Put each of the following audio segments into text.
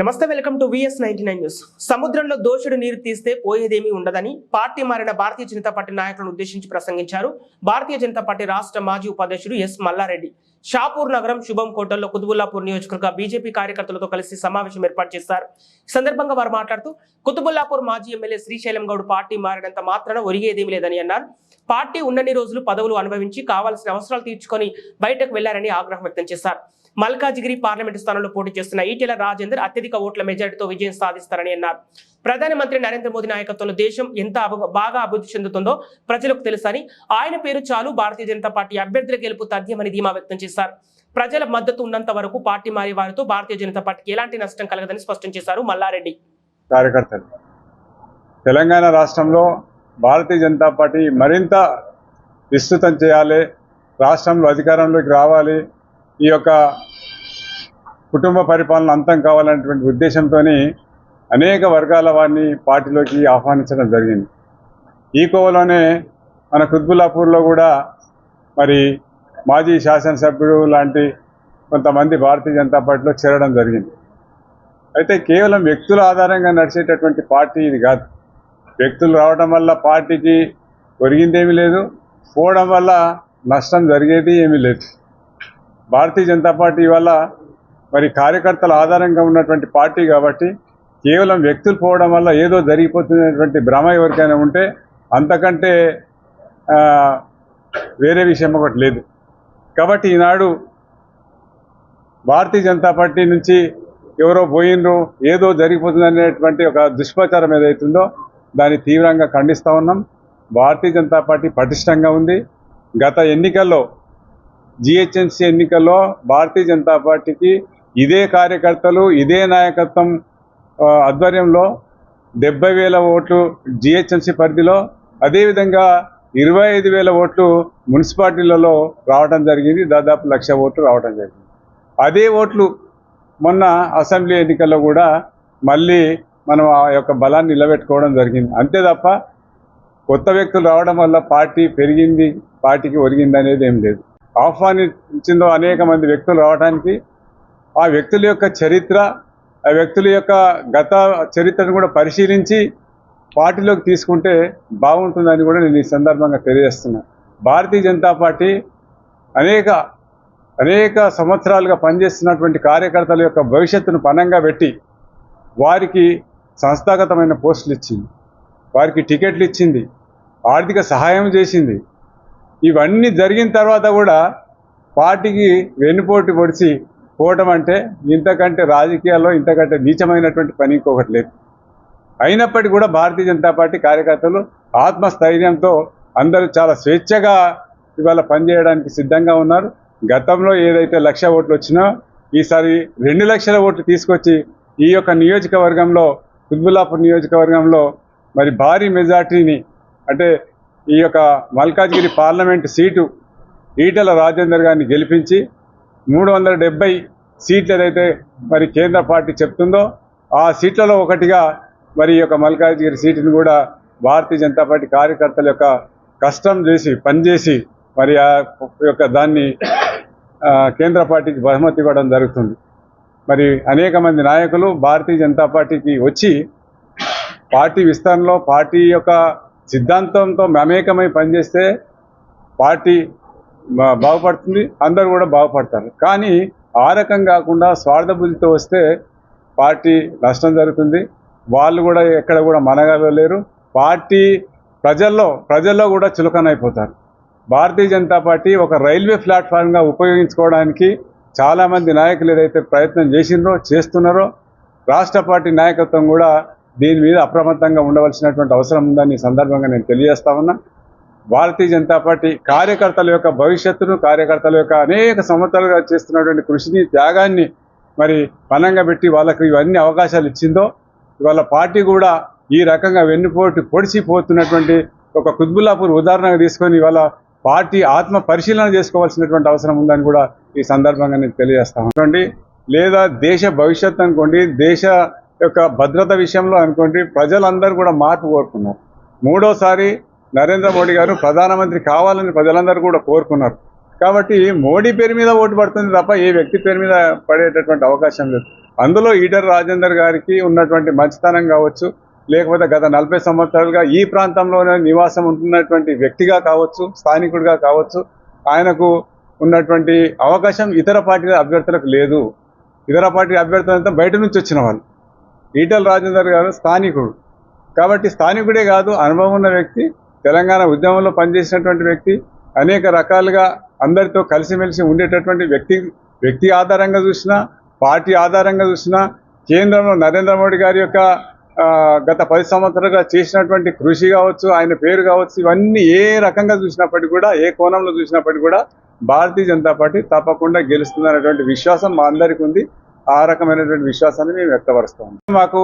నమస్తే, welcome to VS99 news. సముద్రంలో దోషుడు నీరు తీస్తే పోయేదేమీ ఉండదని పార్టీ మారిన భారతీయ జనతా పార్టీ నాయకులను ఉద్దేశించి ప్రసంగించారు భారతీయ జనతా పార్టీ రాష్ట్ర మాజీ ఉపాధ్యక్షుడు ఎస్ మల్లారెడ్డి. షాపూర్ నగరం శుభం కోటల్లో కుతుబుల్లాపూర్ నియోజకవర్గ బీజేపీ కార్యకర్తలతో కలిసి సమావేశం ఏర్పాటు చేశారు. ఈ సందర్భంగా వారు మాట్లాడుతూ కుతుబుల్లాపూర్ మాజీ ఎమ్మెల్యే శ్రీశైలం గౌడ్ పార్టీ మారినంత మాత్రాన ఒరిగేదేమీ లేదని అన్నారు. పార్టీ ఉన్నన్ని రోజులు పదవులు అనుభవించి కావాల్సిన అవసరాలు తీర్చుకొని బయటకు వెళ్లారని ఆగ్రహం వ్యక్తం చేశారు. మల్కాజిగిరి పార్లమెంటు స్థానంలో పోటీ చేస్తున్న ఈటెల రాజేందర్ అత్యధిక ఓట్ల మెజారిటీతో విజయం సాధిస్తారని అన్నారు. ప్రధానమంత్రి నరేంద్ర మోదీ నాయకత్వంలో దేశం ఎంత బాగా అభివృద్ధి చెందుతుందో ప్రజలకు తెలుసని, ఆయన పేరు చాలు భారతీయ జనతా పార్టీ అభ్యర్థుల గెలుపు తథ్యమని ధీమా వ్యక్తం చేశారు. ప్రజల మద్దతు ఉన్నంత వరకు పార్టీ మారే వారితో భారతీయ జనతా పార్టీకి ఎలాంటి నష్టం కలగదని స్పష్టం చేశారు మల్లారెడ్డి. కార్యకర్తలు తెలంగాణ రాష్ట్రంలో భారతీయ జనతా పార్టీ మరింత విస్తృతం చేయాలి, రాష్ట్రంలో అధికారంలోకి రావాలి, ఈ యొక్క కుటుంబ పరిపాలన అంతం కావాలనేటువంటి ఉద్దేశంతో అనేక వర్గాల వారిని పార్టీలోకి ఆహ్వానించడం జరిగింది. ఈ కోవలోనే మన కుత్బుల్లాపూర్లో కూడా మరి మాజీ శాసనసభ్యుడు లాంటి కొంతమంది భారతీయ జనతా పార్టీలో చేరడం జరిగింది. అయితే కేవలం వ్యక్తుల ఆధారంగా నడిచేటటువంటి పార్టీ ఇది కాదు. వ్యక్తులు రావడం వల్ల పార్టీకి ఒరిగిందేమీ లేదు, పోవడం వల్ల నష్టం జరిగేది ఏమీ లేదు. భారతీయ జనతా పార్టీ వల్ల మరి కార్యకర్తల ఆధారంగా ఉన్నటువంటి పార్టీ కాబట్టి కేవలం వ్యక్తులు పోవడం వల్ల ఏదో జరిగిపోతున్నటువంటి భ్రమ ఎవరికైనా ఉంటే అంతకంటే వేరే విషయం ఒకటి లేదు. కాబట్టి ఈనాడు భారతీయ జనతా పార్టీ నుంచి ఎవరో పోయినరు, ఏదో జరిగిపోతుందనేటువంటి ఒక దుష్ప్రచారం ఏదైతుందో దాన్ని తీవ్రంగా ఖండిస్తూ ఉన్నాం. భారతీయ జనతా పార్టీ పటిష్టంగా ఉంది. గత ఎన్నికల్లో GHMC ఎన్నికల్లో భారతీయ జనతా పార్టీకి ఇదే కార్యకర్తలు, ఇదే నాయకత్వం ఆధ్వర్యంలో 70,000 ఓట్లు GHMC పరిధిలో, అదేవిధంగా 25,000 ఓట్లు మున్సిపాలిటీలలో రావడం జరిగింది. దాదాపు 1,00,000 ఓట్లు రావడం జరిగింది. అదే ఓట్లు మొన్న అసెంబ్లీ ఎన్నికల్లో కూడా మళ్ళీ మనం ఆ యొక్క బలాన్ని నిలబెట్టుకోవడం జరిగింది. అంతే తప్ప కొత్త వ్యక్తులు రావడం వల్ల పార్టీ పెరిగింది, పార్టీకి ఒరిగింది అనేది ఏం లేదు. ఆహ్వానించిందో అనేక మంది వ్యక్తులు రావడానికి ఆ వ్యక్తుల యొక్క చరిత్ర, ఆ వ్యక్తుల యొక్క గత చరిత్రను కూడా పరిశీలించి పార్టీలోకి తీసుకుంటే బాగుంటుందని కూడా నేను ఈ సందర్భంగా తెలియజేస్తున్నాను. భారతీయ జనతా పార్టీ అనేక సంవత్సరాలుగా పనిచేస్తున్నటువంటి కార్యకర్తల యొక్క భవిష్యత్తును పణంగా పెట్టి వారికి సంస్థాగతమైన పోస్టులు ఇచ్చింది, వారికి టికెట్లు ఇచ్చింది, ఆర్థిక సహాయం చేసింది. ఇవన్నీ జరిగిన తర్వాత కూడా పార్టీకి వెన్నుపోటు పొడిచి పోవటం అంటే ఇంతకంటే రాజకీయాల్లో ఇంతకంటే నీచమైనటువంటి పని ఇంకొకటి లేదు. అయినప్పటికీ కూడా భారతీయ జనతా పార్టీ కార్యకర్తలు ఆత్మస్థైర్యంతో అందరూ చాలా స్వేచ్ఛగా ఇవాళ పనిచేయడానికి సిద్ధంగా ఉన్నారు. గతంలో ఏదైతే 1,00,000 ఓట్లు వచ్చినా ఈసారి 2,00,000 ఓట్లు తీసుకొచ్చి ఈ యొక్క నియోజకవర్గంలో, కుత్బుల్లాపూర్ నియోజకవర్గంలో మరి భారీ మెజార్టీని, అంటే ఈ యొక్క మల్కాజ్గిరి పార్లమెంటు సీటు ఈటెల రాజేందర్ గారిని గెలిపించి 370 సీట్లు ఏదైతే మరి కేంద్ర పార్టీ చెప్తుందో ఆ సీట్లలో ఒకటిగా మరి ఈ యొక్క మల్కాజ్గిరి సీటును కూడా భారతీయ జనతా పార్టీ కార్యకర్తల యొక్క కష్టం చేసి పనిచేసి మరి ఆ యొక్క దాన్ని కేంద్ర పార్టీకి బహుమతి ఇవ్వడం జరుగుతుంది. మరి అనేక మంది నాయకులు భారతీయ జనతా పార్టీకి వచ్చి పార్టీ విస్తరణలో పార్టీ యొక్క సిద్ధాంతంతో మమేకమై పనిచేస్తే పార్టీ బాగుపడుతుంది, అందరూ కూడా బాగుపడతారు. కానీ ఆ రకం కాకుండా స్వార్థబుద్ధితో వస్తే పార్టీ నష్టం జరుగుతుంది. వాళ్ళు కూడా ఎక్కడ కూడా మనగలేరు. పార్టీ ప్రజల్లో కూడా చులకనైపోతారు. భారతీయ జనతా పార్టీ ఒక రైల్వే ప్లాట్ఫామ్గా ఉపయోగించుకోవడానికి చాలామంది నాయకులు ఏదైతే ప్రయత్నం చేస్తున్నారో రాష్ట్ర పార్టీ నాయకత్వం కూడా దీని మీద అప్రమత్తంగా ఉండవలసినటువంటి అవసరం ఉందని ఈ సందర్భంగా నేను తెలియజేస్తా ఉన్నా. భారతీయ జనతా పార్టీ కార్యకర్తల యొక్క భవిష్యత్తును, కార్యకర్తల యొక్క అనేక సంవత్సరాలుగా చేస్తున్నటువంటి కృషిని, త్యాగాన్ని మరి పణంగా పెట్టి వాళ్ళకి ఇవన్నీ అవకాశాలు ఇచ్చిందో ఇవాళ పార్టీ కూడా ఈ రకంగా వెన్నుపోటు పొడిచిపోతున్నటువంటి ఒక కుత్బుల్లాపూర్ ఉదాహరణగా తీసుకొని ఇవాళ పార్టీ ఆత్మ పరిశీలన చేసుకోవాల్సినటువంటి అవసరం ఉందని కూడా ఈ సందర్భంగా నేను తెలియజేస్తా ఉంటాండి. లేదా దేశ భవిష్యత్తు అనుకోండి, దేశ యొక్క భద్రత విషయంలో అనుకోండి, ప్రజలందరూ కూడా మార్పు కోరుకున్నారు. మూడోసారి నరేంద్ర మోడీ గారు ప్రధానమంత్రి కావాలని ప్రజలందరూ కూడా కోరుకున్నారు. కాబట్టి మోడీ పేరు మీద ఓటు పడుతుంది తప్ప ఏ వ్యక్తి పేరు మీద పడేటటువంటి అవకాశం లేదు. అందులో ఈటల రాజేందర్ గారికి ఉన్నటువంటి మంచితనం కావచ్చు, లేకపోతే గత 40 సంవత్సరాలుగా ఈ ప్రాంతంలోనే నివాసం ఉంటున్నటువంటి వ్యక్తిగా కావచ్చు, స్థానికుడిగా కావచ్చు, ఆయనకు ఉన్నటువంటి అవకాశం ఇతర పార్టీల అభ్యర్థులకు లేదు. ఇతర పార్టీ అభ్యర్థులంతా బయట నుంచి వచ్చిన వాళ్ళు. ఈటల రాజేందర్ గారు స్థానికుడు కాబట్టి, స్థానికుడే కాదు, అనుభవం ఉన్న వ్యక్తి, తెలంగాణ ఉద్యమంలో పనిచేసినటువంటి వ్యక్తి, అనేక రకాలుగా అందరితో కలిసిమెలిసి ఉండేటటువంటి వ్యక్తి ఆధారంగా చూసినా, పార్టీ ఆధారంగా చూసినా, కేంద్రంలో నరేంద్ర మోడీ గారి యొక్క గత 10 సంవత్సరాలుగా చేసినటువంటి కృషి కావచ్చు, ఆయన పేరు కావచ్చు, ఇవన్నీ ఏ రకంగా చూసినప్పటికీ కూడా, ఏ కోణంలో చూసినప్పటికీ కూడా భారతీయ జనతా పార్టీ తప్పకుండా గెలుస్తుందనేటువంటి విశ్వాసం మా అందరికీ ఉంది. ఆ రకమైనటువంటి విశ్వాసాన్ని మేము వ్యక్తపరుస్తాం. మాకు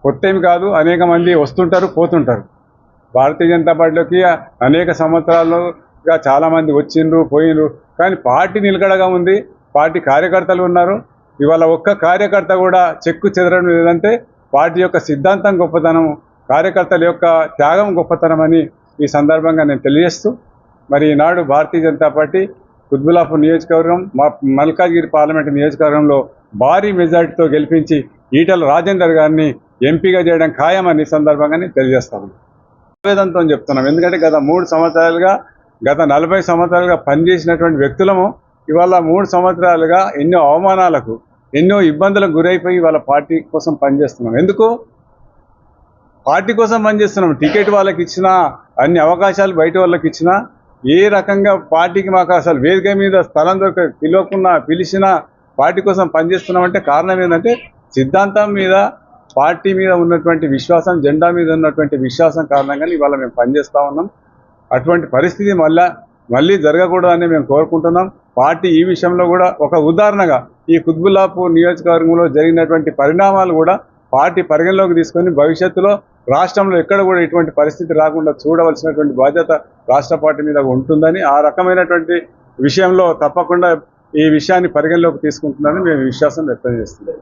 కొత్త ఏమి కాదు, అనేక మంది వస్తుంటారు, పోతుంటారు. భారతీయ జనతా పార్టీలోకి అనేక సంవత్సరాలుగా చాలామంది వచ్చిండ్రు, పోయిండ్రు, కానీ పార్టీ నిలకడగా ఉంది. పార్టీ కార్యకర్తలు ఉన్నారు. ఇవాళ ఒక్క కార్యకర్త కూడా చెక్కు చెదరడం లేదంటే పార్టీ యొక్క సిద్ధాంతం గొప్పతనం, కార్యకర్తల యొక్క త్యాగం గొప్పతనం అని ఈ సందర్భంగా నేను తెలియజేస్తూ, మరి ఈనాడు భారతీయ జనతా పార్టీ కుత్బుల్లాపూర్ నియోజకవర్గం, మా మల్కాజ్గిరి పార్లమెంటు నియోజకవర్గంలో భారీ మెజార్టీతో గెలిపించి ఈటల రాజేందర్ గారిని ఎంపీగా చేయడం ఖాయమని ఈ సందర్భంగా నేను తెలియజేస్తాను. ఆవేదనతో చెప్తున్నాం, ఎందుకంటే గత 3 సంవత్సరాలుగా, గత 40 సంవత్సరాలుగా పనిచేసినటువంటి వ్యక్తులము ఇవాళ 3 సంవత్సరాలుగా ఎన్నో అవమానాలకు, ఎన్నో ఇబ్బందులకు గురైపోయి వాళ్ళ పార్టీ కోసం పనిచేస్తున్నాం. ఎందుకు పార్టీ కోసం పనిచేస్తున్నాం? టికెట్ వాళ్ళకి ఇచ్చినా, అన్ని అవకాశాలు బయట వాళ్ళకి ఇచ్చినా, ఏ రకంగా పార్టీకి మాకు అసలు వేదిక మీద స్థలం పిలిచినా పార్టీ కోసం పనిచేస్తున్నామంటే కారణం ఏంటంటే సిద్ధాంతం మీద, పార్టీ మీద ఉన్నటువంటి విశ్వాసం, జెండా మీద ఉన్నటువంటి విశ్వాసం కారణంగానే ఇవాళ మేము పనిచేస్తూ ఉన్నాం. అటువంటి పరిస్థితి మళ్ళీ జరగకూడదని మేము కోరుకుంటున్నాం. పార్టీ ఈ విషయంలో కూడా ఒక ఉదాహరణగా ఈ కుత్బుల్లాపూర్ నియోజకవర్గంలో జరిగినటువంటి పరిణామాలు కూడా పార్టీ పరిగణలోకి తీసుకొని భవిష్యత్తులో రాష్ట్రంలో ఎక్కడ కూడా ఇటువంటి పరిస్థితి రాకుండా చూడవలసినటువంటి బాధ్యత రాష్ట్ర పార్టీ మీద ఉంటుందని, ఆ రకమైనటువంటి విషయంలో తప్పకుండా ఈ విషయాన్ని పరిగణలోకి తీసుకుంటుందని మేము విశ్వాసం వ్యక్తం చేస్తున్నాం.